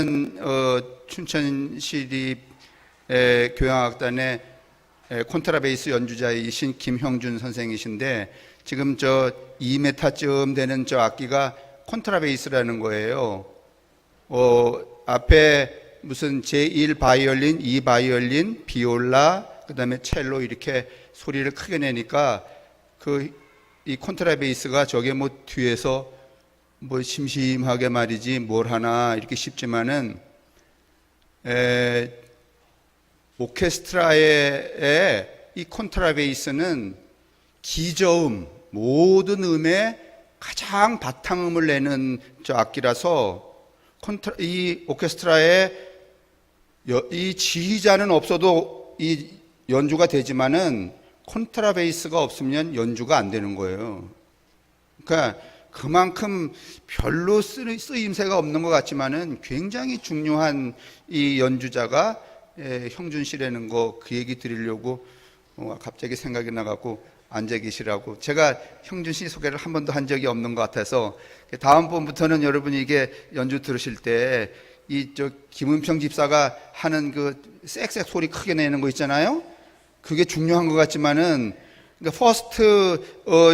저는 춘천시립 교향악단의 콘트라베이스 연주자이신 김형준 선생이신데, 지금 저 2m쯤 되는 저 악기가 콘트라베이스라는 거예요. 앞에 무슨 제1 바이올린, 2 바이올린, 비올라, 그 다음에 첼로 이렇게 소리를 크게 내니까 이 콘트라베이스가 저게 뭐 뒤에서 뭐 심심하게 말이지 뭘 하나 이렇게 싶지만은 오케스트라의 이 콘트라베이스는 기저음, 모든 음의 가장 바탕음을 내는 저 악기라서 이 오케스트라에 이 지휘자는 없어도 이 연주가 되지만은 콘트라베이스가 없으면 연주가 안 되는 거예요. 그러니까 그만큼 별로 쓰임새가 없는 것 같지만은 굉장히 중요한 이 연주자가 형준 씨라는 거, 그 얘기 드리려고 갑자기 생각이 나갖고 앉아 계시라고. 제가 형준 씨 소개를 한 번도 한 적이 없는 것 같아서 다음번부터는 여러분이 이게 연주 들으실 때 김은평 집사가 하는 그 쌕쌕 소리 크게 내는 거 있잖아요. 그게 중요한 것 같지만은, 그러니까 퍼스트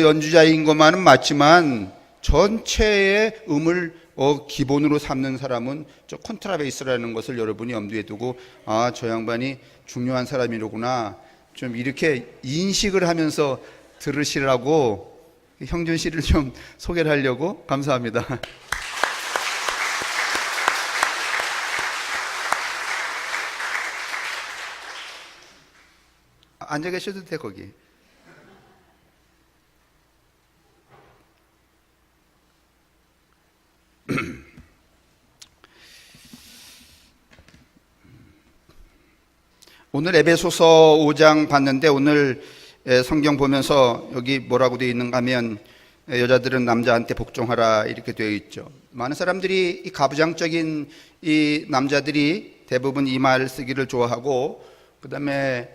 연주자인 것만은 맞지만 전체의 음을 기본으로 삼는 사람은 저 콘트라베이스라는 것을 여러분이 염두에 두고, 아, 저 양반이 중요한 사람이로구나, 좀 이렇게 인식을 하면서 들으시라고 형준 씨를 좀 소개를 하려고. 감사합니다. 앉아 계셔도 돼, 거기. 오늘 에베소서 5장 봤는데, 오늘 성경 보면서 여기 뭐라고 되어 있는가 하면, 여자들은 남자한테 복종하라 이렇게 되어 있죠. 많은 사람들이 이 가부장적인 이 남자들이 대부분 이 말 쓰기를 좋아하고, 그 다음에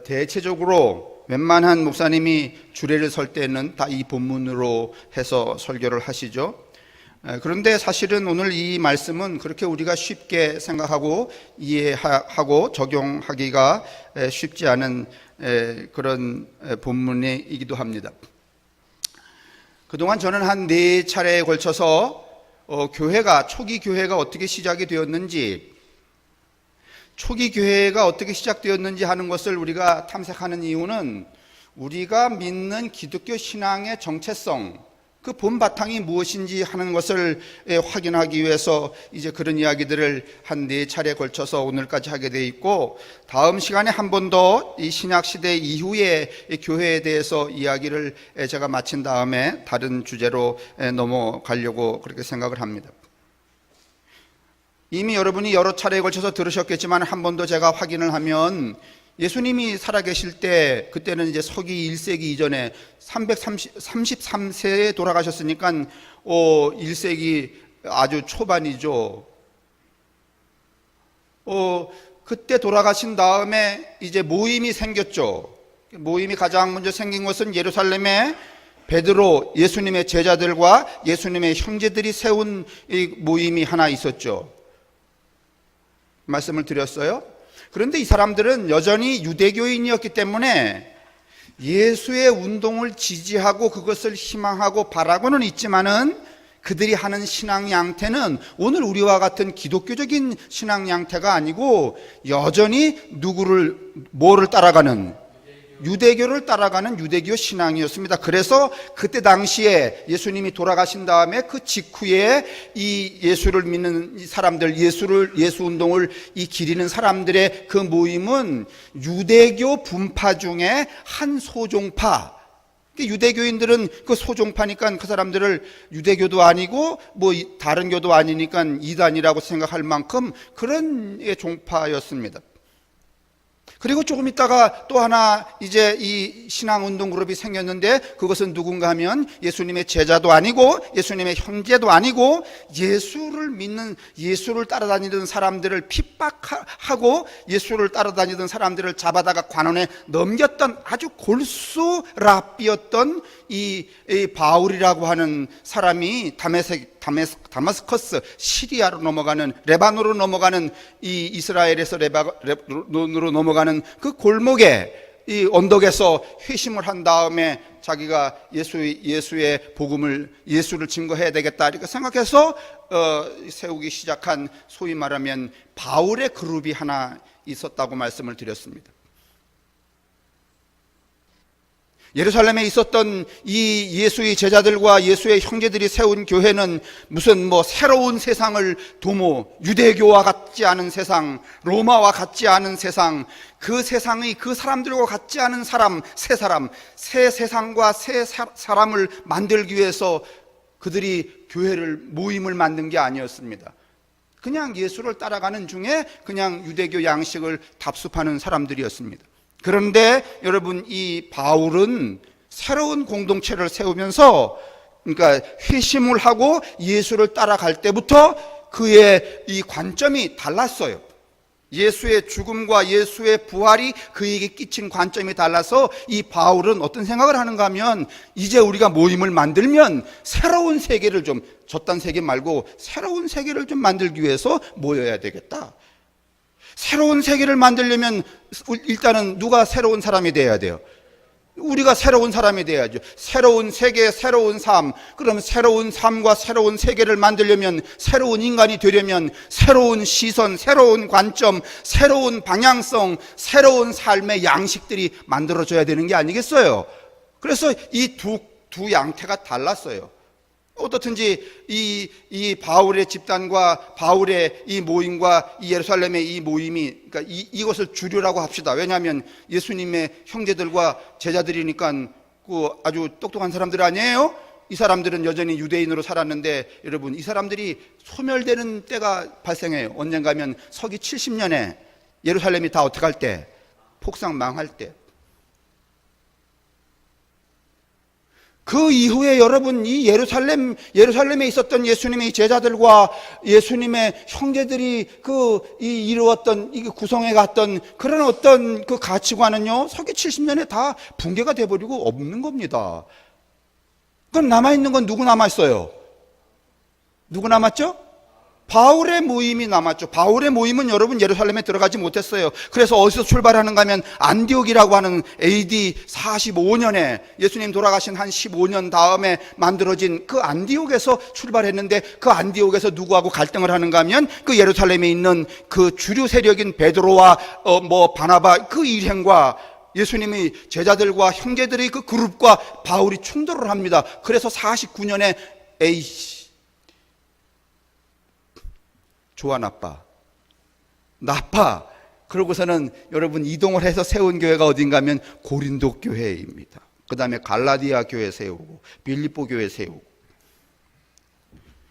대체적으로 웬만한 목사님이 주례를 설 때는 다 이 본문으로 해서 설교를 하시죠. 그런데 사실은 오늘 이 말씀은 그렇게 우리가 쉽게 생각하고 이해하고 적용하기가 쉽지 않은 그런 본문이기도 합니다. 그동안 저는 한 4차례에 걸쳐서 초기 교회가 어떻게 시작이 되었는지, 초기 교회가 어떻게 시작되었는지 하는 것을 우리가 탐색하는 이유는 우리가 믿는 기독교 신앙의 정체성, 그 본바탕이 무엇인지 하는 것을 확인하기 위해서 이제 그런 이야기들을 한 4차례에 걸쳐서 오늘까지 하게 돼 있고, 다음 시간에 한 번 더 이 신약시대 이후의 교회에 대해서 이야기를 제가 마친 다음에 다른 주제로 넘어가려고 그렇게 생각을 합니다. 이미 여러분이 여러 차례에 걸쳐서 들으셨겠지만 한 번 더 제가 확인을 하면, 예수님이 살아계실 때, 그때는 이제 서기 1세기 이전에 33세에 돌아가셨으니까 1세기 아주 초반이죠. 그때 돌아가신 다음에 이제 모임이 생겼죠. 모임이 가장 먼저 생긴 것은 예루살렘에 베드로, 예수님의 제자들과 예수님의 형제들이 세운 이 모임이 하나 있었죠. 말씀을 드렸어요. 그런데 이 사람들은 여전히 유대교인이었기 때문에 예수의 운동을 지지하고 그것을 희망하고 바라고는 있지만은, 그들이 하는 신앙 양태는 오늘 우리와 같은 기독교적인 신앙 양태가 아니고 여전히 뭐를 따라가는, 유대교를 따라가는 유대교 신앙이었습니다. 그래서 그때 당시에 예수님이 돌아가신 다음에 그 직후에 이 예수를 믿는 이 사람들, 예수 운동을 기리는 사람들의 그 모임은 유대교 분파 중에 한 소종파. 유대교인들은 그 소종파니까 그 사람들을 유대교도 아니고 뭐 다른 교도 아니니까 이단이라고 생각할 만큼 그런 종파였습니다. 그리고 조금 있다가 또 하나 이제 이 신앙운동 그룹이 생겼는데, 그것은 누군가 하면 예수님의 제자도 아니고 예수님의 형제도 아니고 예수를 믿는, 예수를 따라다니던 사람들을 핍박하고 예수를 따라다니던 사람들을 잡아다가 관원에 넘겼던 아주 골수 랍비였던 이 바울이라고 하는 사람이 다메섹 다마스커스, 시리아로 넘어가는, 레바논으로 넘어가는, 이 이스라엘에서 레바논으로 넘어가는 그 골목에 이 언덕에서 회심을 한 다음에 자기가 예수의 복음을, 예수를 증거해야 되겠다 이렇게 생각해서 세우기 시작한, 소위 말하면 바울의 그룹이 하나 있었다고 말씀을 드렸습니다. 예루살렘에 있었던 이 예수의 제자들과 예수의 형제들이 세운 교회는 무슨 뭐 새로운 세상을 유대교와 같지 않은 세상, 로마와 같지 않은 세상, 그 세상의 그 사람들과 같지 않은 새 세상과 새 사람을 만들기 위해서 그들이 모임을 만든 게 아니었습니다. 그냥 예수를 따라가는 중에 그냥 유대교 양식을 답습하는 사람들이었습니다. 그런데 여러분, 이 바울은 새로운 공동체를 세우면서, 그러니까 회심을 하고 예수를 따라갈 때부터 그의 이 관점이 달랐어요. 예수의 죽음과 예수의 부활이 그에게 끼친 관점이 달라서 이 바울은 어떤 생각을 하는가 하면, 이제 우리가 모임을 만들면 새로운 세계를 좀, 저딴 세계 말고 새로운 세계를 좀 만들기 위해서 모여야 되겠다. 새로운 세계를 만들려면 일단은 누가 새로운 사람이 돼야 돼요? 우리가 새로운 사람이 돼야죠. 새로운 세계, 새로운 삶. 그럼 새로운 삶과 새로운 세계를 만들려면, 새로운 인간이 되려면 새로운 시선, 새로운 관점, 새로운 방향성, 새로운 삶의 양식들이 만들어져야 되는 게 아니겠어요? 그래서 이 두 양태가 달랐어요. 어떻든지 이 바울의 집단과 바울의 이 모임과 이 예루살렘의 이 모임이, 그러니까 이것을 주류라고 합시다. 왜냐하면 예수님의 형제들과 제자들이니까 그 아주 똑똑한 사람들 아니에요? 이 사람들은 여전히 유대인으로 살았는데, 여러분, 이 사람들이 소멸되는 때가 발생해요. 언젠가 하면 서기 70년에 예루살렘이 다 어떻게 할 때? 폭삭 망할 때. 그 이후에 여러분, 이 예루살렘에 있었던 예수님의 제자들과 예수님의 형제들이 이루었던, 구성해 갔던 그런 어떤 그 가치관은요, 서기 70년에 다 붕괴가 돼버리고 없는 겁니다. 그럼 남아있는 건 누구 남았어요? 누구 남았죠? 바울의 모임이 남았죠. 바울의 모임은 여러분 예루살렘에 들어가지 못했어요. 그래서 어디서 출발하는가 하면 안디옥이라고 하는 AD 45년에 예수님 돌아가신 한 15년 다음에 만들어진 그 안디옥에서 출발했는데, 그 안디옥에서 누구하고 갈등을 하는가 하면 그 예루살렘에 있는 그 주류 세력인 베드로와 바나바 그 일행과 예수님의 제자들과 형제들의 그 그룹과 바울이 충돌을 합니다. 그래서 49년에 좋아 나빠. 그러고서는 여러분 이동을 해서 세운 교회가 어딘가 하면 고린도 교회입니다. 그 다음에 갈라디아 교회 세우고 빌립보 교회 세우고.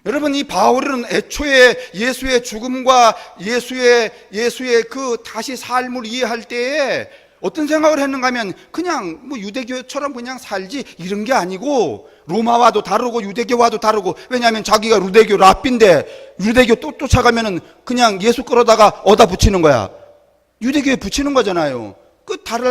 여러분, 이 바울은 애초에 예수의 죽음과 예수의 그 다시 삶을 이해할 때에 어떤 생각을 했는가 하면, 그냥 유대교처럼 그냥 살지 이런 게 아니고, 로마와도 다르고 유대교와도 다르고, 왜냐하면 자기가 유대교 랍비인데 유대교 또 쫓아가면은 그냥 예수 끌어다가 어디다 붙이는 거야? 유대교에 붙이는 거잖아요.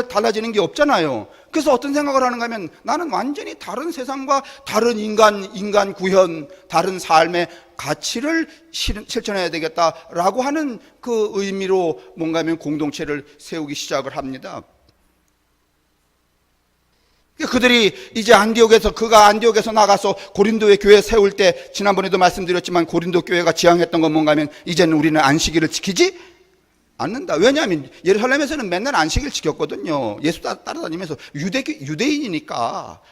달라지는 게 없잖아요. 그래서 어떤 생각을 하는가 하면, 나는 완전히 다른 세상과 다른 인간 구현, 다른 삶의 가치를 실천해야 되겠다라고 하는 그 의미로 뭔가 하면 공동체를 세우기 시작을 합니다. 그들이 이제 그가 안디옥에서 나가서 고린도의 교회 세울 때, 지난번에도 말씀드렸지만 고린도 교회가 지향했던 건 뭔가 하면, 이제는 우리는 안식일을 지키지 않는다. 왜냐하면 예루살렘에서는 맨날 안식일 지켰거든요. 예수 따라다니면서. 유대인이니까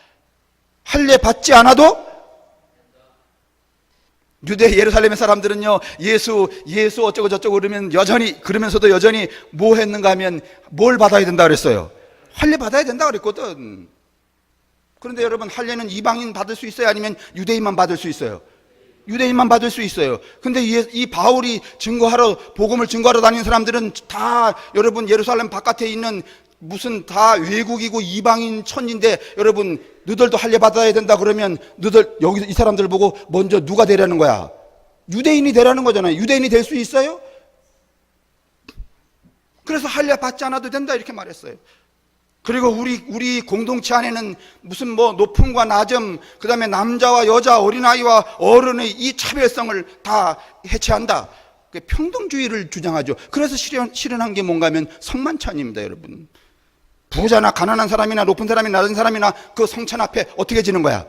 할례 받지 않아도, 예루살렘의 사람들은요, 예수 어쩌고 저쩌고 그러면서도 여전히 뭐 했는가 하면, 뭘 받아야 된다 그랬어요? 할례 받아야 된다 그랬거든. 그런데 여러분, 할례는 이방인 받을 수 있어요? 아니면 유대인만 받을 수 있어요? 유대인만 받을 수 있어요. 근데 이 바울이 복음을 증거하러 다니는 사람들은 다 여러분 예루살렘 바깥에 있는 무슨 다 외국이고 이방인 천인데, 여러분 너희들도 할례 받아야 된다 그러면 여기 이 사람들 보고 먼저 누가 되라는 거야? 유대인이 되라는 거잖아요. 유대인이 될 수 있어요? 그래서 할례 받지 않아도 된다 이렇게 말했어요. 그리고 우리 공동체 안에는 무슨 뭐 높음과 낮음, 그 다음에 남자와 여자, 어린아이와 어른의 이 차별성을 다 해체한다. 평등주의를 주장하죠. 그래서 실현한 게 뭔가 하면 성만찬입니다, 여러분. 부자나 가난한 사람이나 높은 사람이나 낮은 사람이나 그 성찬 앞에 어떻게 지는 거야?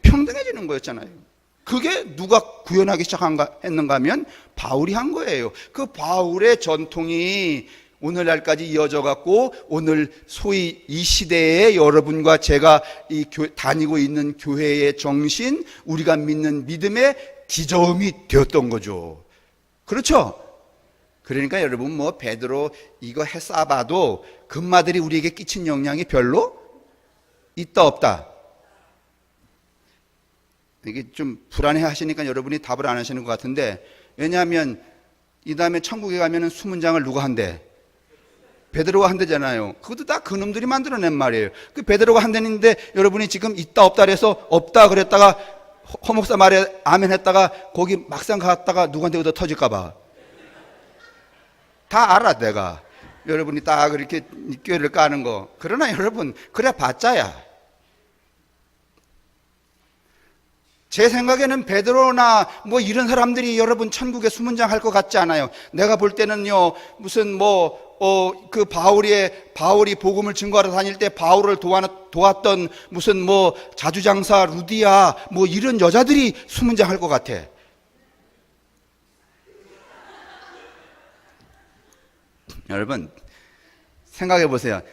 평등해지는 거였잖아요. 그게 누가 구현하기 했는가 하면 바울이 한 거예요. 그 바울의 전통이 오늘날까지 이어져 갖고 오늘 소위 이 시대에 여러분과 제가 다니고 있는 교회의 정신, 우리가 믿는 믿음의 기저음이 되었던 거죠. 그렇죠? 그러니까 여러분 뭐 베드로 이거 해 쏴봐도 금마들이 우리에게 끼친 영향이 별로 있다 없다. 이게 좀 불안해 하시니까 여러분이 답을 안 하시는 것 같은데, 왜냐하면 이 다음에 천국에 가면은 수문장을 누가 한대? 베드로가 한대잖아요. 그것도 다 그놈들이 만들어낸 말이에요. 그 베드로가 한대는데 여러분이 지금 있다 없다 그래서 없다 그랬다가 허목사 말에 아멘 했다가 거기 막상 갔다가 누구한테 얻어 터질까봐 다 알아 내가. 여러분이 딱 그렇게 꾀를 까는 거. 그러나 여러분 그래 봤자야. 제 생각에는 베드로나 뭐 이런 사람들이 여러분 천국에 수문장 할 것 같지 않아요. 내가 볼 때는요, 무슨 그 바울이 복음을 증거하러 다닐 때 바울을 도왔던 무슨 뭐 자주장사 루디아 뭐 이런 여자들이 수문장 할 것 같아. 여러분 생각해 보세요.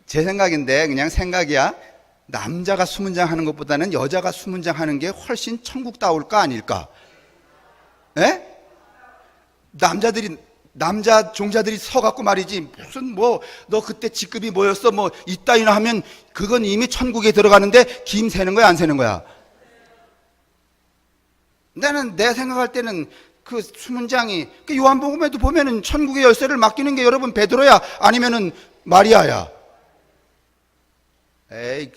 제 생각인데 그냥 생각이야. 남자가 수문장 하는 것보다는 여자가 수문장 하는 게 훨씬 천국다울까 아닐까? 예? 남자 종자들이 서갖고 말이지, 무슨 뭐 너 그때 직급이 뭐였어 뭐 이따위나 하면 그건 이미 천국에 들어가는데 김 새는 거야 안 새는 거야? 나는 내 생각할 때는 그 수문장이 그 요한복음에도 보면은 천국의 열쇠를 맡기는 게 여러분 베드로야 아니면은 마리아야? 에이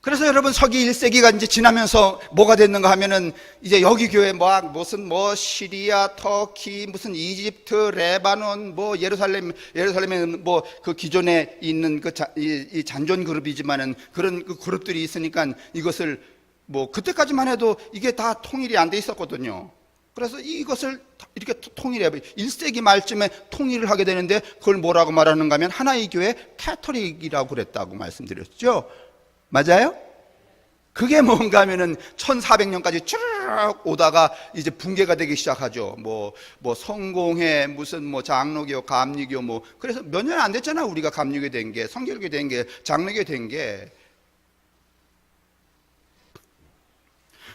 그래서 여러분 서기 1세기가 이제 지나면서 뭐가 됐는가 하면은 이제 여기 교회 무슨 시리아, 터키, 무슨 이집트, 레바논, 뭐 예루살렘에는 뭐 그 기존에 있는 이 잔존 그룹이지만은 그런 그 그룹들이 있으니까 이것을 뭐 그때까지만 해도 이게 다 통일이 안 돼 있었거든요. 그래서 이것을 이렇게 통일해 1세기 말쯤에 통일을 하게 되는데 그걸 뭐라고 말하는가 하면 하나의 교회 캐토릭이라고 그랬다고 말씀드렸죠. 맞아요? 그게 뭔가 하면은 1400년까지 쭉 오다가 이제 붕괴가 되기 시작하죠. 뭐 성공회, 무슨 뭐 장로교, 감리교 뭐. 그래서 몇 년 안 됐잖아. 우리가 감리교 된 게, 성결교 된 게, 장로교 된 게.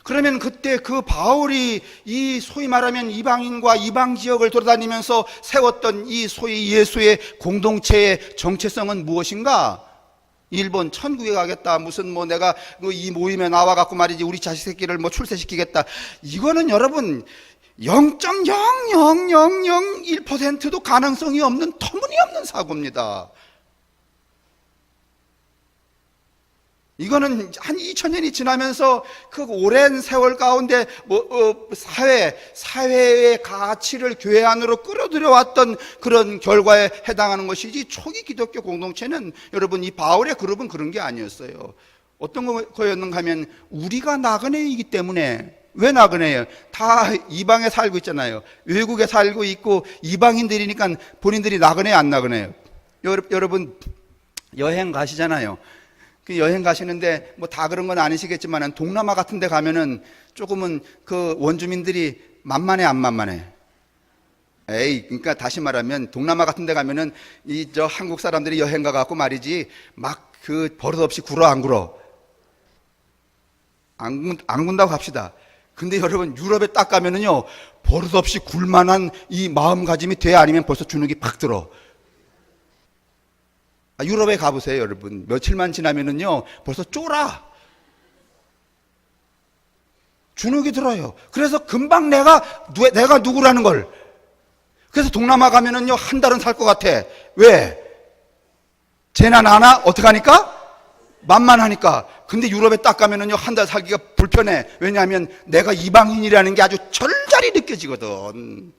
그러면 그때 그 바울이 이 소위 말하면 이방인과 이방 지역을 돌아다니면서 세웠던 이 소위 예수의 공동체의 정체성은 무엇인가? 일본 천국에 가겠다. 무슨 뭐 내가 이 모임에 나와갖고 말이지 우리 자식 새끼를 뭐 출세시키겠다. 이거는 여러분 0.00001%도 가능성이 없는 터무니없는 사고입니다. 이거는 한 2000년이 지나면서 그 오랜 세월 가운데 사회의 가치를 교회 안으로 끌어들여왔던 그런 결과에 해당하는 것이지, 초기 기독교 공동체는 여러분 이 바울의 그룹은 그런 게 아니었어요. 어떤 거였는가 하면 우리가 나그네이기 때문에. 왜 나그네예요? 다 이방에 살고 있잖아요. 외국에 살고 있고 이방인들이니까 본인들이 나그네 안 나그네요? 여러분 여행 가시잖아요. 그 여행 가시는데 뭐 다 그런 건 아니시겠지만 동남아 같은 데 가면은 조금은 그 원주민들이 만만해 안 만만해? 그러니까 다시 말하면 동남아 같은 데 가면은 한국 사람들이 여행 가 갖고 말이지 막 그 버릇없이 굴어 안 굴어? 안 군다고 합시다. 근데 여러분 유럽에 딱 가면은요 버릇없이 굴만한 이 마음가짐이 돼 아니면 벌써 주눅이 팍 들어. 유럽에 가보세요, 여러분. 며칠만 지나면은요, 벌써 쫄아. 주눅이 들어요. 그래서 금방 내가 누구라는 걸. 그래서 동남아 가면은요, 한 달은 살 것 같아. 왜? 쟤나 나나 어떡하니까? 만만하니까. 근데 유럽에 딱 가면은요, 한 달 살기가 불편해. 왜냐하면 내가 이방인이라는 게 아주 절절히 느껴지거든.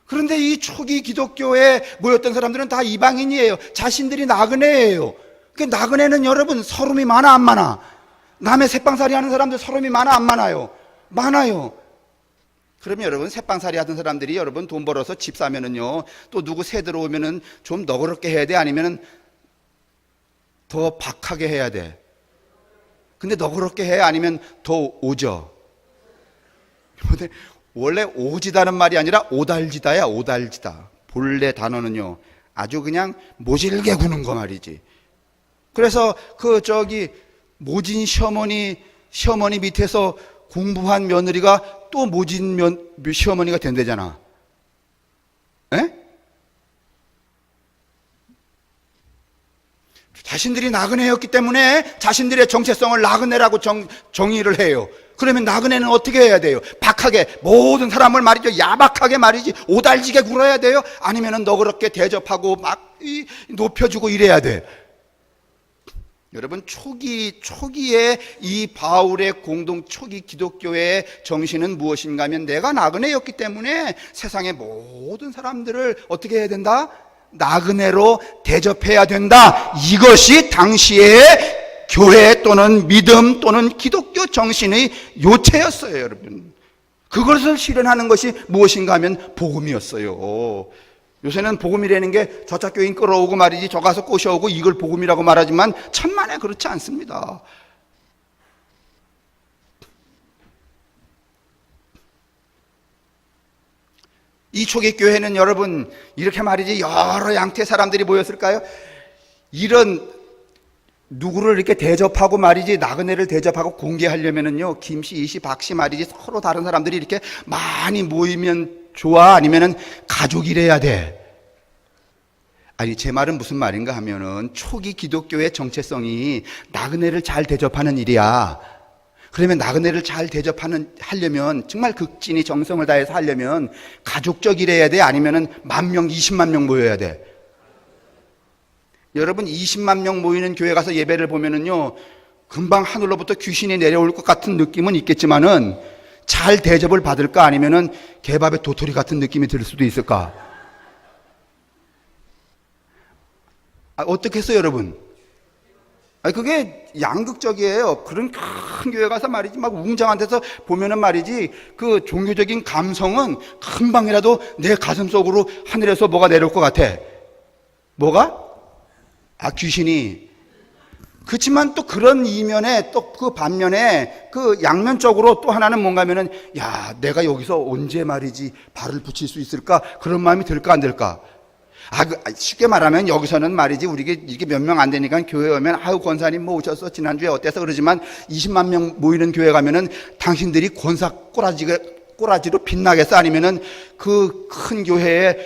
그런데 이 초기 기독교에 모였던 사람들은 다 이방인이에요. 자신들이 나그네예요. 그 나그네는 여러분 서름이 많아 안 많아? 남의 새빵살이 하는 사람들 서름이 많아 안 많아요? 많아요. 그러면 여러분 새빵살이 하던 사람들이 여러분 돈 벌어서 집 사면은요, 또 누구 새 들어오면은 좀 너그럽게 해야 돼? 아니면은 더 박하게 해야 돼? 근데 너그럽게 해? 아니면 더 오져? 원래 오지다는 말이 아니라 오달지다야. 오달지다. 본래 단어는요, 아주 그냥 모질게 구는 거 말이지. 그래서 모진 시어머니 밑에서 공부한 며느리가 또 모진 시어머니가 된대잖아. 에? 자신들이 나그네였기 때문에 자신들의 정체성을 나그네라고 정의를 해요. 그러면 나그네는 어떻게 해야 돼요? 박하게, 모든 사람을 말이죠, 야박하게 말이지, 오달지게 굴어야 돼요? 아니면은 너그럽게 대접하고 막 높여주고 이래야 돼? 여러분, 초기에 이 바울의 초기 기독교의 정신은 무엇인가 하면, 내가 나그네였기 때문에 세상의 모든 사람들을 어떻게 해야 된다? 나그네로 대접해야 된다. 이것이 당시의 교회 또는 믿음 또는 기독교 정신의 요체였어요, 여러분. 그것을 실현하는 것이 무엇인가 하면 복음이었어요. 요새는 복음이라는 게 저차 교인 끌어오고 말이지, 저 가서 꼬셔오고 이걸 복음이라고 말하지만 천만에 그렇지 않습니다. 이 초기 교회는 여러분 이렇게 말이지, 여러 양태의 사람들이 모였을까요? 이런 누구를 이렇게 대접하고 말이지, 나그네를 대접하고 공개하려면은요, 김씨, 이씨, 박씨 말이지, 서로 다른 사람들이 이렇게 많이 모이면 좋아? 아니면은 가족이래야 돼? 아니, 제 말은 무슨 말인가 하면은, 초기 기독교의 정체성이 나그네를 잘 대접하는 일이야. 그러면 나그네를 잘 하려면, 정말 극진히 정성을 다해서 하려면 가족적이래야 돼? 아니면은 10,000명, 20만 명 모여야 돼? 여러분, 20만 명 모이는 교회 가서 예배를 보면은요, 금방 하늘로부터 귀신이 내려올 것 같은 느낌은 있겠지만은, 잘 대접을 받을까? 아니면은 개밥의 도토리 같은 느낌이 들 수도 있을까? 어떻게 했어요, 여러분? 그게 양극적이에요. 그런 큰 교회 가서 말이지, 막 웅장한 데서 보면은 말이지, 그 종교적인 감성은 금방이라도 내 가슴 속으로 하늘에서 뭐가 내려올 것 같아. 뭐가? 귀신이. 그렇지만 또 그런 이면에, 또 그 반면에, 그 양면적으로 또 하나는 뭔가 하면은, 야, 내가 여기서 언제 말이지 발을 붙일 수 있을까? 그런 마음이 들까 안 들까? 쉽게 말하면 여기서는 말이지, 이게 몇 명 안 되니까 교회 오면, 권사님 뭐 오셨어? 지난주에 어때서? 그러지만 20만 명 모이는 교회 가면은 당신들이 권사 꼬라지로 빛나겠어? 아니면은 그 큰 교회에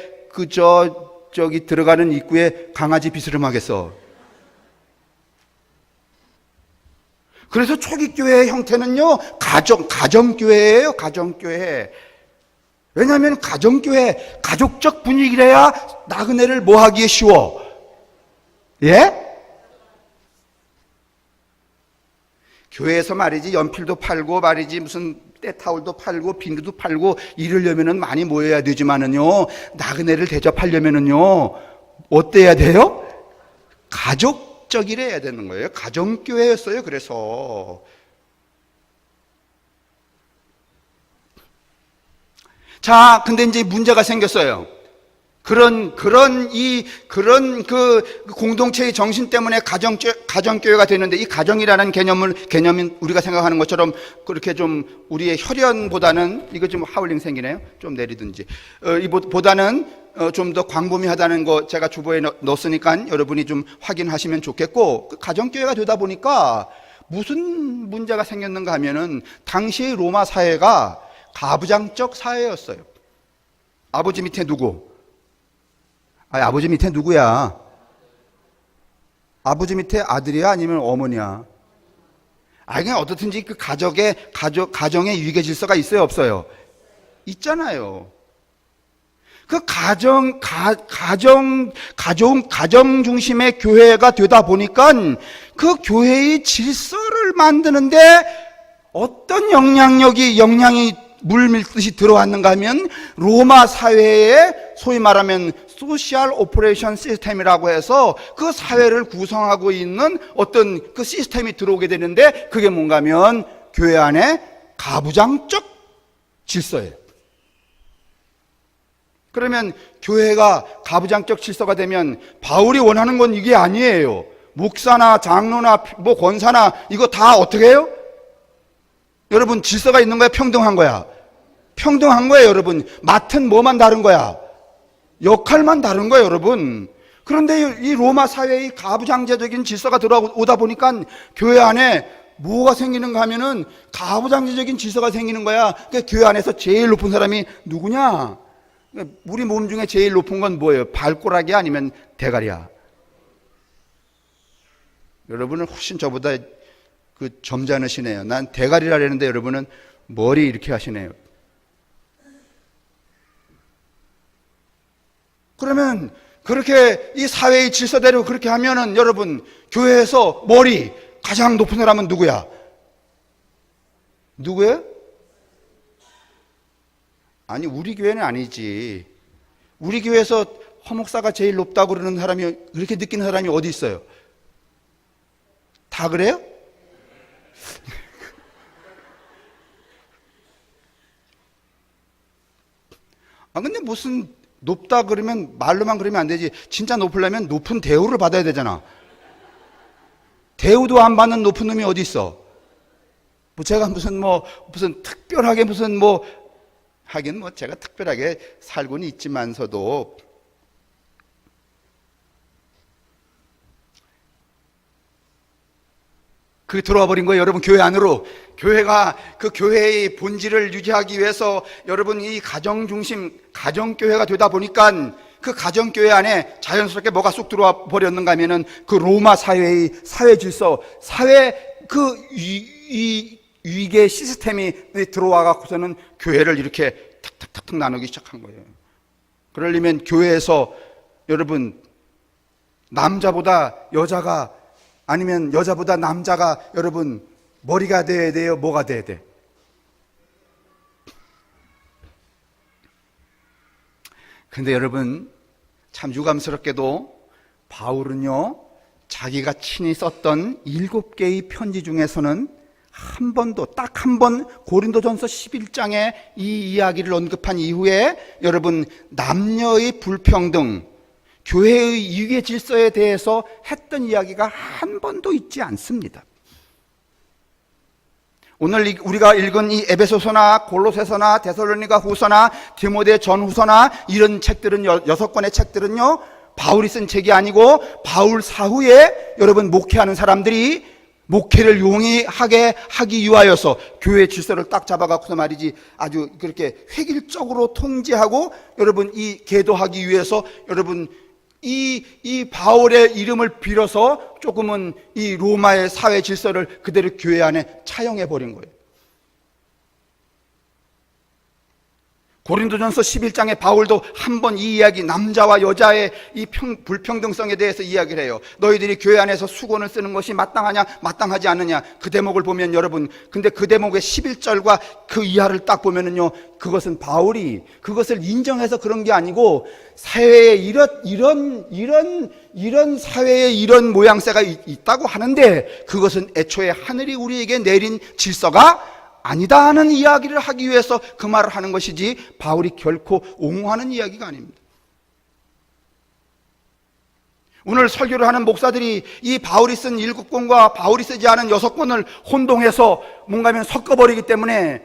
저기 들어가는 입구에 강아지 비스름하겠어? 그래서 초기 교회의 형태는요, 가정교회예요, 가정교회. 왜냐하면 가정교회, 가족적 분위기래야 나그네를 뭐 하기에 쉬워? 예? 교회에서 말이지, 연필도 팔고 말이지, 무슨 때타올도 팔고 비누도 팔고 이러려면은 많이 모여야 되지만은요, 나그네를 대접하려면은요, 어때야 돼요? 가족적이래야 되는 거예요. 가정교회였어요. 그래서 자, 근데 이제 문제가 생겼어요. 그런 공동체의 정신 때문에 가정교회가 되는데, 이 가정이라는 개념은 우리가 생각하는 것처럼 그렇게 좀 우리의 혈연보다는, 이거 좀 하울링 생기네요. 좀 내리든지. 보다는 좀 더 광범위하다는 거 제가 주보에 넣었으니까 여러분이 좀 확인하시면 좋겠고, 가정교회가 되다 보니까 무슨 문제가 생겼는가 하면은, 당시의 로마 사회가 가부장적 사회였어요. 아버지 밑에 누구? 아버지 밑에 누구야? 아버지 밑에 아들이야? 아니면 어머니야? 그냥 어떻든지 그 가정의 유계 질서가 있어요, 없어요? 있잖아요. 그 가정 중심의 교회가 되다 보니까 그 교회의 질서를 만드는데 어떤 영향이 물밀듯이 들어왔는가 하면 로마 사회의 소위 말하면 소셜 오퍼레이션 시스템이라고 해서 그 사회를 구성하고 있는 어떤 그 시스템이 들어오게 되는데 그게 뭔가 하면 교회 안에 가부장적 질서예요. 그러면 교회가 가부장적 질서가 되면 바울이 원하는 건 이게 아니에요. 목사나 장로나 뭐 권사나 이거 다 어떻게 해요? 여러분 질서가 있는 거야? 평등한 거야? 평등한 거예요, 여러분. 맡은 뭐만 다른 거야? 역할만 다른 거예요, 여러분. 그런데 이 로마 사회의 가부장제적인 질서가 들어오다 보니까 교회 안에 뭐가 생기는가 하면은 가부장제적인 질서가 생기는 거야. 그러니까 교회 안에서 제일 높은 사람이 누구냐? 우리 몸 중에 제일 높은 건 뭐예요? 발꼬락이야 아니면 대가리야? 여러분은 훨씬 저보다 그 점잖으시네요. 난 대가리라 그랬는데 여러분은 머리 이렇게 하시네요. 그러면 그렇게 이 사회의 질서대로 그렇게 하면은 여러분 교회에서 머리 가장 높은 사람은 누구야? 누구예요? 아니 우리 교회는 아니지. 우리 교회에서 허목사가 제일 높다고 그러는 사람이 그렇게 느끼는 사람이 어디 있어요? 다 그래요? 근데 무슨 높다 그러면 말로만 그러면 안 되지. 진짜 높으려면 높은 대우를 받아야 되잖아. 대우도 안 받는 높은 놈이 어디 있어? 제가 무슨 특별하게 하긴 제가 특별하게 살고는 있지만서도 그게 들어와 버린 거예요, 여러분. 교회 안으로. 교회가 그 교회의 본질을 유지하기 위해서 여러분 이 가정교회가 되다 보니까 그 가정교회 안에 자연스럽게 뭐가 쑥 들어와 버렸는가 하면은 그 로마 사회의 사회 질서, 위계 시스템이 들어와 갖고서는 교회를 이렇게 탁탁탁 나누기 시작한 거예요. 그러려면 교회에서 여러분 남자보다 여자가 아니면 여자보다 남자가 여러분 머리가 돼야 돼요? 뭐가 돼야 돼? 근데 여러분 참 유감스럽게도 바울은요 자기가 친히 썼던 7개의 편지 중에서는 딱 한 번 고린도전서 11장에 이 이야기를 언급한 이후에 여러분 남녀의 불평등, 교회의 위계 질서에 대해서 했던 이야기가 한 번도 있지 않습니다. 오늘 우리가 읽은 이 에베소서나 골로새서나 데살로니가 후서나 디모데 전후서나 이런 책들은 6권의 책들은요 바울이 쓴 책이 아니고 바울 사후에 여러분 목회하는 사람들이 목회를 용이하게 하기 위하여서 교회 질서를 딱 잡아갖고서 말이지 아주 그렇게 획일적으로 통제하고 여러분 이 계도하기 위해서 여러분 이 바울의 이름을 빌어서 조금은 이 로마의 사회 질서를 그대로 교회 안에 차용해 버린 거예요. 고린도전서 11장에 바울도 한 번 이 이야기, 남자와 여자의 이 불평등성에 대해서 이야기를 해요. 너희들이 교회 안에서 수건을 쓰는 것이 마땅하냐 마땅하지 않느냐, 그 대목을 보면 여러분, 근데 그 대목의 11절과 그 이하를 딱 보면은요 그것은 바울이 그것을 인정해서 그런 게 아니고 사회에 이런 사회에 이런 모양새가 있다고 하는데 그것은 애초에 하늘이 우리에게 내린 질서가 아니다 하는 이야기를 하기 위해서 그 말을 하는 것이지 바울이 결코 옹호하는 이야기가 아닙니다. 오늘 설교를 하는 목사들이 이 바울이 쓴 7권과 바울이 쓰지 않은 6권을 혼동해서 뭔가면 섞어버리기 때문에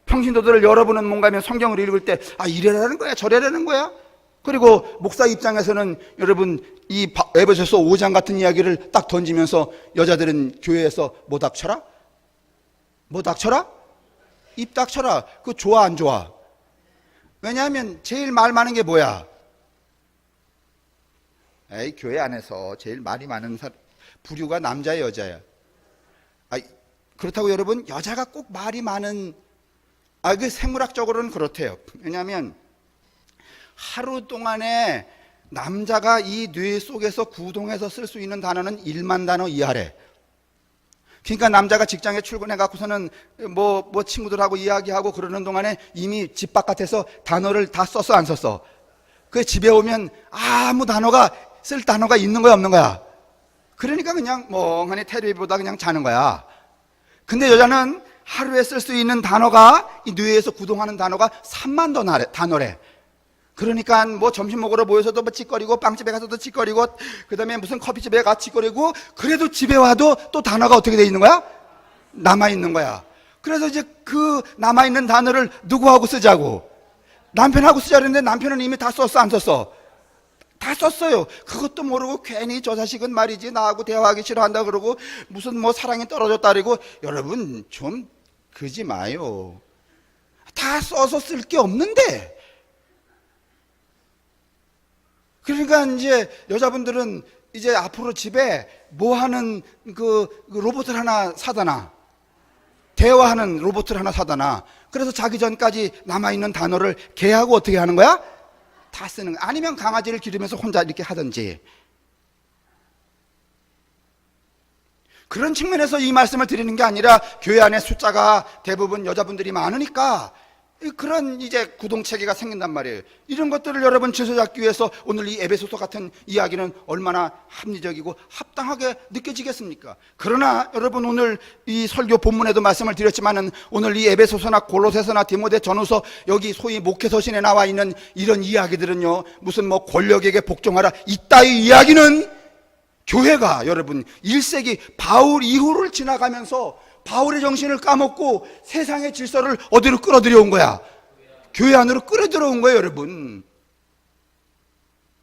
평신도들을 여러분은 뭔가면 성경을 읽을 때 이래라는 거야 저래라는 거야. 그리고 목사 입장에서는 여러분 이 에베소서 5장 같은 이야기를 딱 던지면서 여자들은 교회에서 뭐 닥쳐라? 뭐 닥쳐라? 입 닥쳐라. 그거 좋아 안 좋아? 왜냐하면 제일 말 많은 게 뭐야? 교회 안에서 제일 말이 많은 부류가 남자야 여자야? 그렇다고 여러분 여자가 꼭 말이 많은 그 생물학적으로는 그렇대요. 왜냐하면 하루 동안에 남자가 이 뇌 속에서 구동해서 쓸 수 있는 단어는 1만 단어 이하래. 그러니까 남자가 직장에 출근해 갖고서는 뭐 친구들하고 이야기하고 그러는 동안에 이미 집 바깥에서 단어를 다 썼어, 안 썼어? 그 집에 오면 아무 단어가 쓸 단어가 있는 거야, 없는 거야? 그러니까 그냥 멍하니 텔레비 보다 그냥 자는 거야. 근데 여자는 하루에 쓸 수 있는 단어가, 이 뇌에서 구동하는 단어가 3만 단어래. 그러니까 뭐 점심 먹으러 모여서도 뭐 찌꺼리고, 빵집에 가서도 찌꺼리고, 그 다음에 무슨 커피집에 가 찌꺼리고, 그래도 집에 와도 또 단어가 어떻게 돼 있는 거야? 남아있는 거야. 그래서 이제 그 남아있는 단어를 누구하고 쓰자고? 남편하고 쓰자 그랬는데 남편은 이미 다 썼어, 안 썼어? 다 썼어요. 그것도 모르고 괜히 저 자식은 말이지 나하고 대화하기 싫어한다 그러고 무슨 뭐 사랑이 떨어졌다 그러고. 여러분 좀 그러지 마요. 다 써서 쓸 게 없는데. 그러니까 이제 여자분들은 이제 앞으로 집에 뭐 하는 그 로봇을 하나 사다나, 대화하는 로봇을 하나 사다나. 그래서 자기 전까지 남아있는 단어를 걔하고 어떻게 하는 거야? 다 쓰는 거야. 아니면 강아지를 기르면서 혼자 이렇게 하든지. 그런 측면에서 이 말씀을 드리는 게 아니라 교회 안에 숫자가 대부분 여자분들이 많으니까 그런 이제 구동체계가 생긴단 말이에요. 이런 것들을 여러분 지켜잡기 위해서 오늘 이 에베소서 같은 이야기는 얼마나 합리적이고 합당하게 느껴지겠습니까? 그러나 여러분 오늘 이 설교 본문에도 말씀을 드렸지만은 오늘 이 에베소서나 골로새서나 디모데 전후서, 여기 소위 목회서신에 나와 있는 이런 이야기들은요, 무슨 뭐 권력에게 복종하라 이따위 이야기는 교회가 여러분 1세기 바울 이후를 지나가면서 바울의 정신을 까먹고 세상의 질서를 어디로 끌어들여온 거야? 교회 안으로 끌어들여온 거예요, 여러분.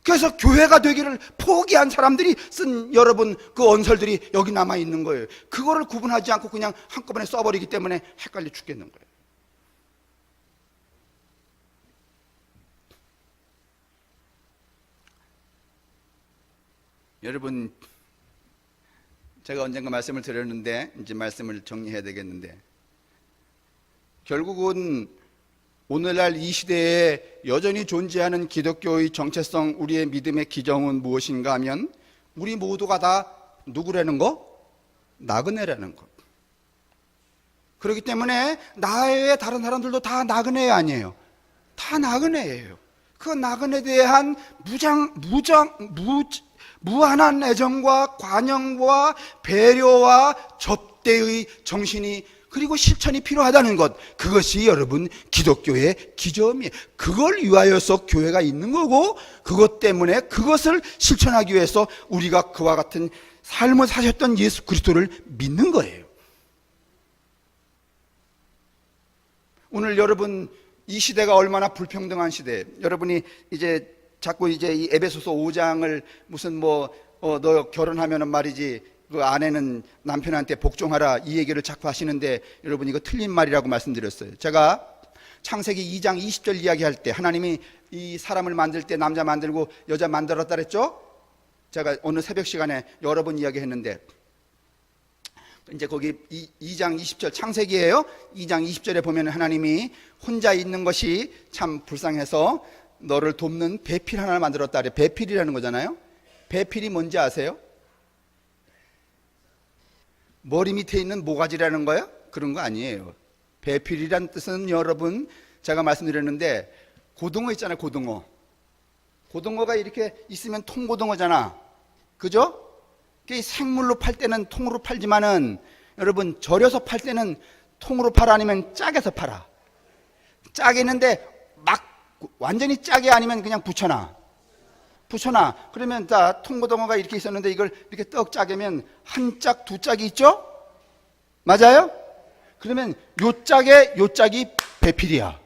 그래서 교회가 되기를 포기한 사람들이 쓴 여러분 그 언설들이 여기 남아 있는 거예요. 그거를 구분하지 않고 그냥 한꺼번에 써버리기 때문에 헷갈려 죽겠는 거예요. 여러분, 제가 언젠가 말씀을 드렸는데 이제 말씀을 정리해야 되겠는데, 결국은 오늘날 이 시대에 여전히 존재하는 기독교의 정체성, 우리의 믿음의 기정은 무엇인가 하면 우리 모두가 다 누구라는 거? 나그네라는 것. 그렇기 때문에 나 외에 다른 사람들도 다 나그네 아니에요. 다 나그네예요. 그 나그네에 대한 무한한 애정과 관용과 배려와 접대의 정신이, 그리고 실천이 필요하다는 것, 그것이 여러분 기독교의 기점이에요. 그걸 위하여서 교회가 있는 거고, 그것 때문에 그것을 실천하기 위해서 우리가 그와 같은 삶을 사셨던 예수 그리스도를 믿는 거예요. 오늘 여러분 이 시대가 얼마나 불평등한 시대. 여러분이 이제 자꾸 이제 이 에베소서 5장을 무슨 너 결혼하면은 말이지 그 아내는 남편한테 복종하라 이 얘기를 자꾸 하시는데, 여러분 이거 틀린 말이라고 말씀드렸어요. 제가 창세기 2장 20절 이야기할 때 하나님이 이 사람을 만들 때 남자 만들고 여자 만들었다 그랬죠? 제가 오늘 새벽 시간에 여러 번 이야기했는데, 이제 거기 2장 20절 창세기예요. 2장 20절에 보면 하나님이 혼자 있는 것이 참 불쌍해서 너를 돕는 배필 하나를 만들었다 그래. 배필이라는 거잖아요. 배필이 뭔지 아세요? 머리 밑에 있는 모가지라는 거예요? 그런 거 아니에요. 배필이란 뜻은 여러분 제가 말씀드렸는데, 고등어 있잖아요. 고등어가 이렇게 있으면 통고등어잖아. 그죠? 생물로 팔 때는 통으로 팔지만은 여러분 절여서 팔 때는 통으로 팔아, 아니면 짝에서 팔아. 짝이는데 막 완전히 짝이 아니면 그냥 붙여놔. 그러면 자, 통고등어가 이렇게 있었는데 이걸 이렇게 떡 짜게면 한 짝, 두 짝이 있죠? 맞아요? 그러면 요 짝이 배필이야.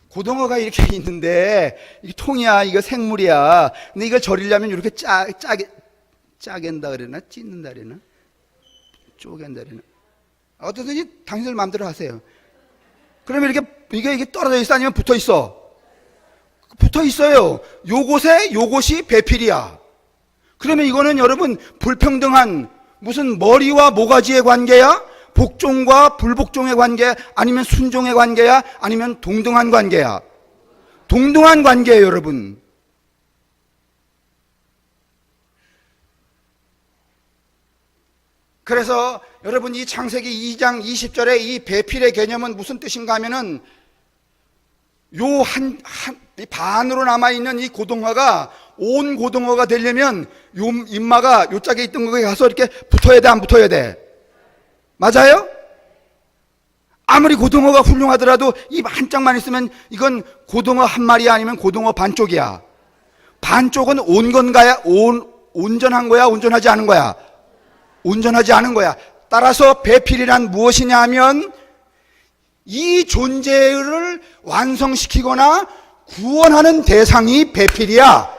고등어가 이렇게 있는데 이게 통이야, 이거 생물이야. 근데 이걸 절이려면 이렇게 짜겐다 그러나, 찢는다 그러나, 쪼갠다 그러나, 어떻든지 당신들 마음대로 하세요. 그러면 이게 떨어져 있어, 아니면 붙어 있어? 붙어 있어요. 요것이 배필이야. 그러면 이거는 여러분 불평등한 무슨 머리와 모가지의 관계야? 복종과 불복종의 관계, 아니면 순종의 관계야, 아니면 동등한 관계야? 동등한 관계예요, 여러분. 그래서 여러분, 이 창세기 2장 20절의 이 배필의 개념은 무슨 뜻인가 하면은, 이 반으로 남아있는 이 고등어가 온 고등어가 되려면 요 입마가 요 짝에 있던 거에 가서 이렇게 붙어야 돼, 안 붙어야 돼? 맞아요? 아무리 고등어가 훌륭하더라도 입 한 짝만 있으면 이건 고등어 한 마리야, 아니면 고등어 반쪽이야? 반쪽은 온 건가야? 온전한 거야? 온전하지 않은 거야? 온전하지 않은 거야. 따라서 배필이란 무엇이냐 하면, 이 존재를 완성시키거나 구원하는 대상이 배필이야.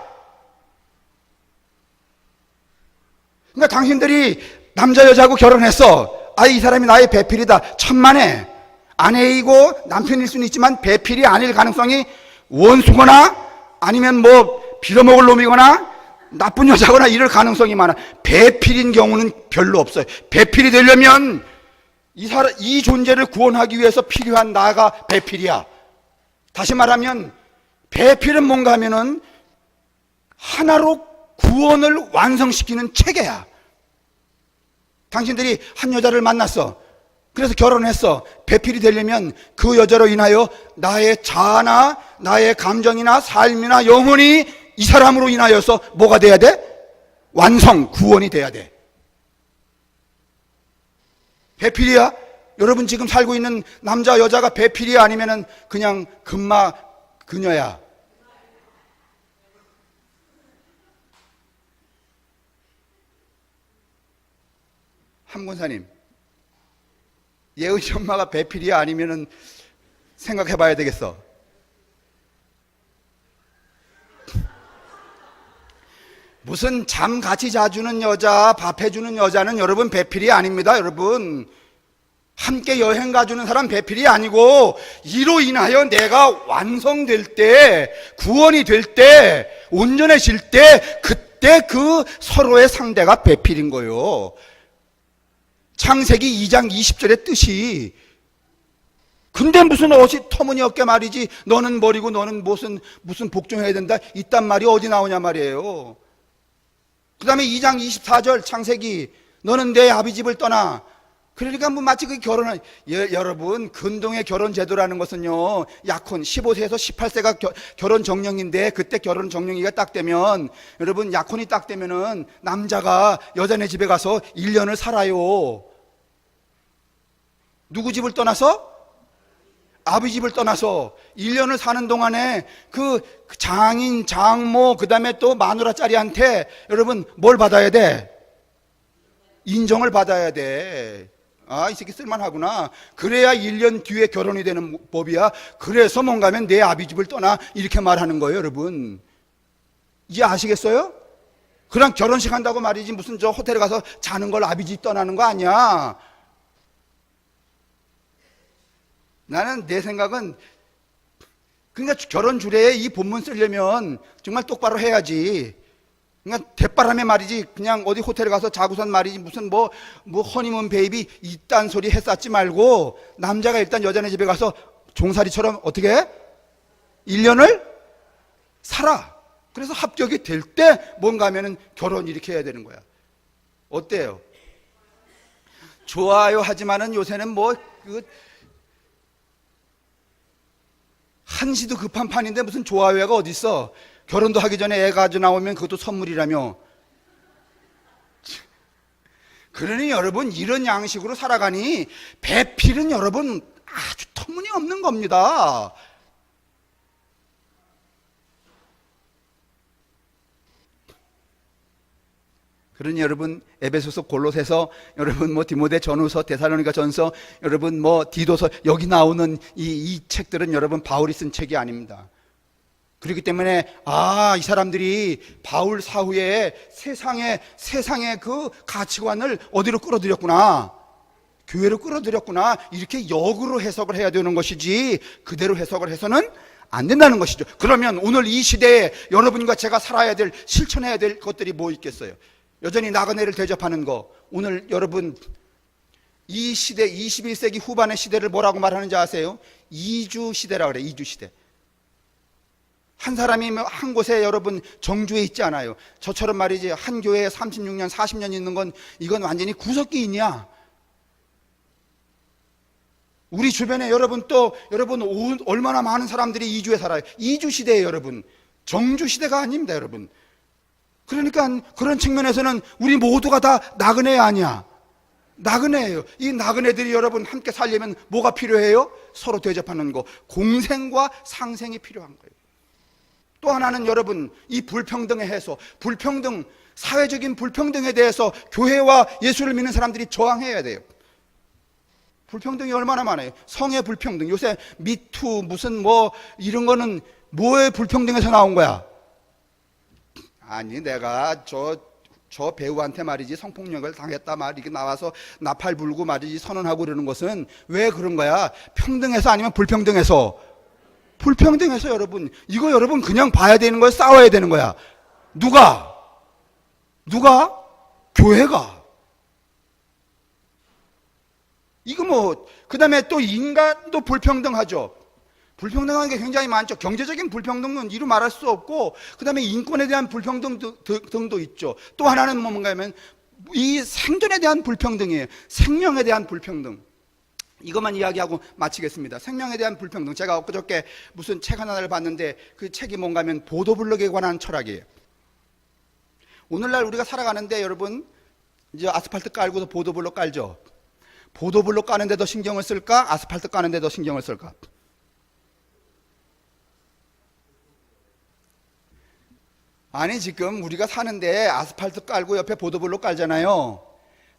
그러니까 당신들이 남자 여자하고 결혼했어. 이 사람이 나의 배필이다. 천만에 아내이고 남편일 수는 있지만 배필이 아닐 가능성이 원수거나 아니면 뭐 빌어먹을 놈이거나 나쁜 여자거나 이럴 가능성이 많아. 배필인 경우는 별로 없어요. 배필이 되려면 이 존재를 구원하기 위해서 필요한 나가 배필이야. 다시 말하면 배필은 뭔가 하면은 하나로 구원을 완성시키는 체계야. 당신들이 한 여자를 만났어. 그래서 결혼했어. 배필이 되려면 그 여자로 인하여 나의 자아나 나의 감정이나 삶이나 영혼이 이 사람으로 인하여서 뭐가 돼야 돼? 완성, 구원이 돼야 돼. 배필이야? 여러분 지금 살고 있는 남자 여자가 배필이야, 아니면은 그냥 금마 그녀야? 함권사님, 예은이 엄마가 배필이야, 아니면은 생각해 봐야 되겠어. 무슨 잠 같이 자주는 여자, 밥 해주는 여자는 여러분 배필이 아닙니다. 여러분, 함께 여행 가주는 사람 배필이 아니고, 이로 인하여 내가 완성될 때, 구원이 될 때, 온전해질 때, 그때 그 서로의 상대가 배필인 거예요. 창세기 2장 20절의 뜻이. 근데 무슨 어시 터무니없게 말이지, 너는 버리고 너는 무슨 복종해야 된다, 이딴 말이 어디 나오냐 말이에요. 그 다음에 2장 24절 창세기, 너는 내 아비집을 떠나. 그러니까 뭐 마치 그 결혼은, 여러분 근동의 결혼 제도라는 것은요, 약혼 15세에서 18세가 결혼 정령인데, 그때 결혼 정령기가 딱 되면, 여러분 약혼이 딱 되면은 남자가 여자네 집에 가서 1년을 살아요. 누구 집을 떠나서? 아비 집을 떠나서 1년을 사는 동안에 그 장인, 장모, 그 다음에 또 마누라짜리한테 여러분 뭘 받아야 돼? 인정을 받아야 돼. 이 새끼 쓸만하구나. 그래야 1년 뒤에 결혼이 되는 법이야. 그래서 뭔가 하면 내 아비 집을 떠나, 이렇게 말하는 거예요, 여러분. 이제 아시겠어요? 그냥 결혼식 한다고 말이지 무슨 저 호텔에 가서 자는 걸 아비 집 떠나는 거 아니야. 나는 내 생각은, 그러니까 결혼 주례에 이 본문 쓰려면 정말 똑바로 해야지. 그러니까 대바람에 말이지, 그냥 어디 호텔에 가서 자고선 말이지 무슨 뭐 허니문 베이비 이딴 소리 했었지 말고, 남자가 일단 여자네 집에 가서 종살이처럼 어떻게 해? 1년을 살아. 그래서 합격이 될 때 뭔가 하면은 결혼 이렇게 해야 되는 거야. 어때요? 좋아요 하지만은 요새는 뭐 한시도 급한 판인데 무슨 좋아요가 어디 있어? 결혼도 하기 전에 애 가져 나오면 그것도 선물이라며. 그러니 여러분, 이런 양식으로 살아가니 배필은 여러분 아주 터무니없는 겁니다. 그러니 여러분, 에베소서, 골로새서, 여러분 뭐 디모데 전후서, 데살로니가 전서, 여러분 뭐 디도서, 여기 나오는 이 책들은 여러분 바울이 쓴 책이 아닙니다. 그렇기 때문에 이 사람들이 바울 사후에 세상의 그 가치관을 어디로 끌어들였구나, 교회로 끌어들였구나, 이렇게 역으로 해석을 해야 되는 것이지 그대로 해석을 해서는 안 된다는 것이죠. 그러면 오늘 이 시대에 여러분과 제가 살아야 될, 실천해야 될 것들이 뭐 있겠어요? 여전히 나그네를 대접하는 거. 오늘 여러분 이 시대, 21세기 후반의 시대를 뭐라고 말하는지 아세요? 이주 시대라고 그래요. 이주 시대. 한 사람이 한 곳에 여러분 정주에 있지 않아요. 저처럼 말이지 한 교회에 36년, 40년 있는 건 이건 완전히 구석기인이야. 우리 주변에 여러분 또 여러분 얼마나 많은 사람들이 이주에 살아요. 이주 시대에 여러분. 정주 시대가 아닙니다, 여러분. 그러니까 그런 측면에서는 우리 모두가 다 나그네 아니야. 나그네예요. 이 나그네들이 여러분 함께 살려면 뭐가 필요해요? 서로 대접하는 거, 공생과 상생이 필요한 거예요. 또 하나는 여러분 이 불평등의 해소, 불평등, 사회적인 불평등에 대해서 교회와 예수를 믿는 사람들이 저항해야 돼요. 불평등이 얼마나 많아요. 성의 불평등, 요새 미투 무슨 뭐 이런 거는 뭐의 불평등에서 나온 거야? 아니 내가 저 배우한테 말이지 성폭력을 당했다 말이게 나와서 나팔 불고 말이지 선언하고 그러는 것은 왜 그런 거야? 평등해서 아니면 불평등해서? 불평등해서 여러분. 이거 여러분 그냥 봐야 되는 거야? 싸워야 되는 거야? 누가? 교회가. 이거 뭐 그 다음에 또 인간도 불평등하죠. 불평등한 게 굉장히 많죠. 경제적인 불평등은 이루 말할 수 없고, 그 다음에 인권에 대한 불평등도 있죠. 또 하나는 뭔가 하면 이 생존에 대한 불평등이에요. 생명에 대한 불평등. 이것만 이야기하고 마치겠습니다. 생명에 대한 불평등. 제가 엊그저께 무슨 책 하나를 봤는데 그 책이 뭔가 하면 보도블록에 관한 철학이에요. 오늘날 우리가 살아가는데 여러분 이제 아스팔트 깔고서 보도블록 깔죠. 보도블록 까는데 더 신경을 쓸까? 아스팔트 까는데 더 신경을 쓸까? 아니 지금 우리가 사는데 아스팔트 깔고 옆에 보도블록 깔잖아요.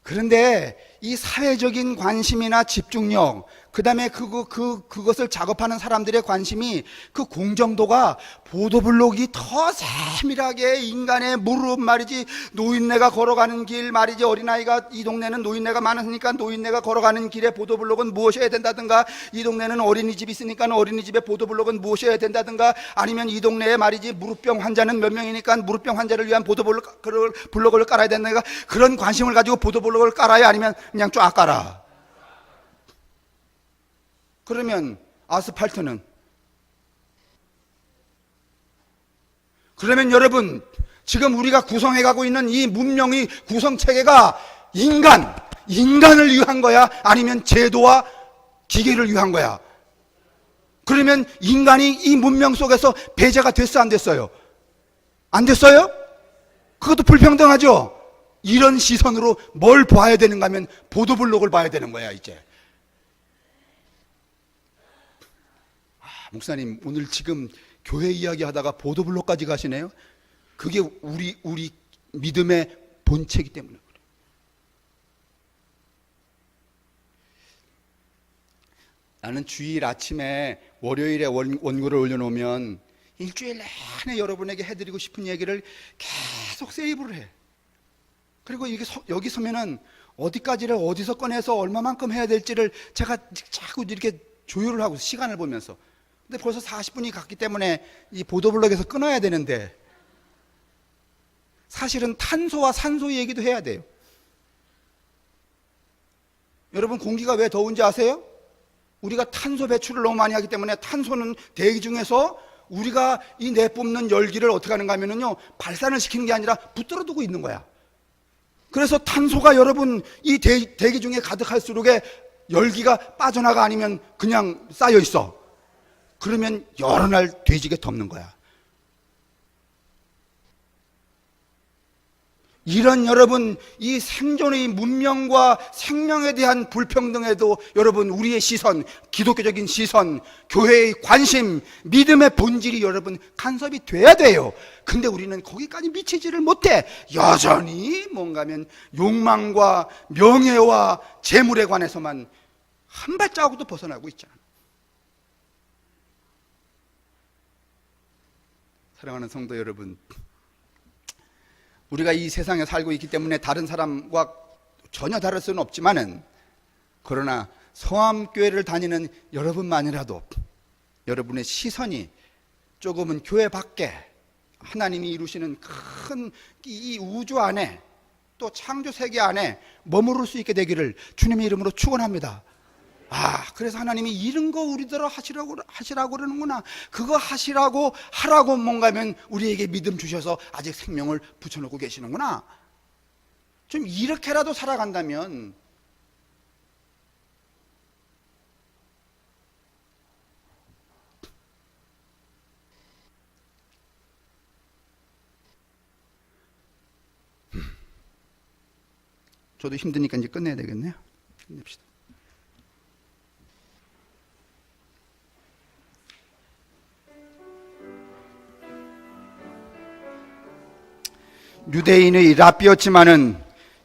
그런데 이 사회적인 관심이나 집중력, 그 다음에 그것을 작업하는 사람들의 관심이 그 공정도가 보도블록이 더 세밀하게 인간의 무릎 말이지, 노인네가 걸어가는 길 말이지, 어린아이가 이 동네는 노인네가 많으니까 노인네가 걸어가는 길에 보도블록은 무엇이어야 된다든가, 이 동네는 어린이집이 있으니까 어린이집에 보도블록은 무엇이어야 된다든가, 아니면 이 동네에 말이지 무릎병 환자는 몇 명이니까 무릎병 환자를 위한 보도블록을 깔아야 된다든가, 그런 관심을 가지고 보도블록을 깔아야 아니면 그냥 쫙 깔아. 그러면 아스팔트는? 그러면 여러분 지금 우리가 구성해가고 있는 이 문명의 구성체계가 인간을 위한 거야? 아니면 제도와 기계를 위한 거야? 그러면 인간이 이 문명 속에서 배제가 됐어 안 됐어요? 안 됐어요? 그것도 불평등하죠? 이런 시선으로 뭘 봐야 되는가 하면 보도블록을 봐야 되는 거야 이제. 목사님 오늘 지금 교회 이야기 하다가 보도블록까지 가시네요? 그게 우리 믿음의 본체이기 때문에 그래요. 나는 주일 아침에 월요일에 원고를 올려놓으면 일주일 내내 여러분에게 해드리고 싶은 얘기를 계속 세이브를 해. 그리고 여기 서면은 어디까지를 어디서 꺼내서 얼마만큼 해야 될지를 제가 자꾸 이렇게 조율을 하고 시간을 보면서. 근데 벌써 40분이 갔기 때문에 이 보도블록에서 끊어야 되는데, 사실은 탄소와 산소 얘기도 해야 돼요. 여러분 공기가 왜 더운지 아세요? 우리가 탄소 배출을 너무 많이 하기 때문에. 탄소는 대기 중에서 우리가 이 내뿜는 열기를 어떻게 하는가 하면요, 발산을 시키는 게 아니라 붙들어 두고 있는 거야. 그래서 탄소가 여러분 이 대기 중에 가득할수록 열기가 빠져나가 아니면 그냥 쌓여 있어. 그러면 여러 날 돼지게 덮는 거야. 이런 여러분 이 생존의 문명과 생명에 대한 불평등에도 여러분 우리의 시선, 기독교적인 시선, 교회의 관심, 믿음의 본질이 여러분 간섭이 돼야 돼요. 근데 우리는 거기까지 미치지를 못해. 여전히 뭔가 하면 욕망과 명예와 재물에 관해서만 한 발자국도 벗어나고 있잖아. 사랑하는 성도 여러분, 우리가 이 세상에 살고 있기 때문에 다른 사람과 전혀 다를 수는 없지만은, 그러나 성암교회를 다니는 여러분만이라도 여러분의 시선이 조금은 교회 밖에 하나님이 이루시는 큰 이 우주 안에 또 창조 세계 안에 머무를 수 있게 되기를 주님의 이름으로 축원합니다. 그래서 하나님이 이런 거 우리들어 하시라고 그러는구나. 그거 하라고 뭔가면 우리에게 믿음 주셔서 아직 생명을 붙여놓고 계시는구나. 좀 이렇게라도 살아간다면 저도 힘드니까 이제 끝내야 되겠네요. 끝냅시다. 유대인의 랍비였지만은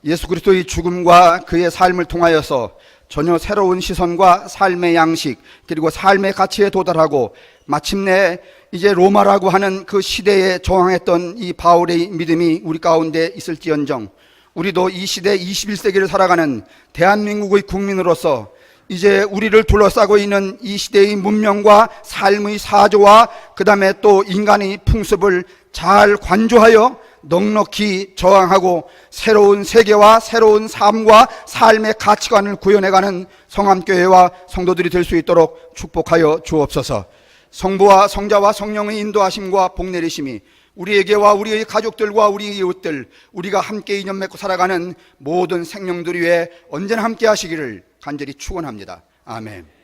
예수 그리스도의 죽음과 그의 삶을 통하여서 전혀 새로운 시선과 삶의 양식 그리고 삶의 가치에 도달하고 마침내 이제 로마라고 하는 그 시대에 저항했던 이 바울의 믿음이 우리 가운데 있을지언정 우리도 이 시대 21세기를 살아가는 대한민국의 국민으로서 이제 우리를 둘러싸고 있는 이 시대의 문명과 삶의 사조와 그 다음에 또 인간의 풍습을 잘 관조하여 넉넉히 저항하고 새로운 세계와 새로운 삶과 삶의 가치관을 구현해가는 성함교회와 성도들이 될 수 있도록 축복하여 주옵소서. 성부와 성자와 성령의 인도하심과 복내리심이 우리에게와 우리의 가족들과 우리의 이웃들 우리가 함께 인연 맺고 살아가는 모든 생명들 위해 언제나 함께 하시기를 간절히 축원합니다. 아멘.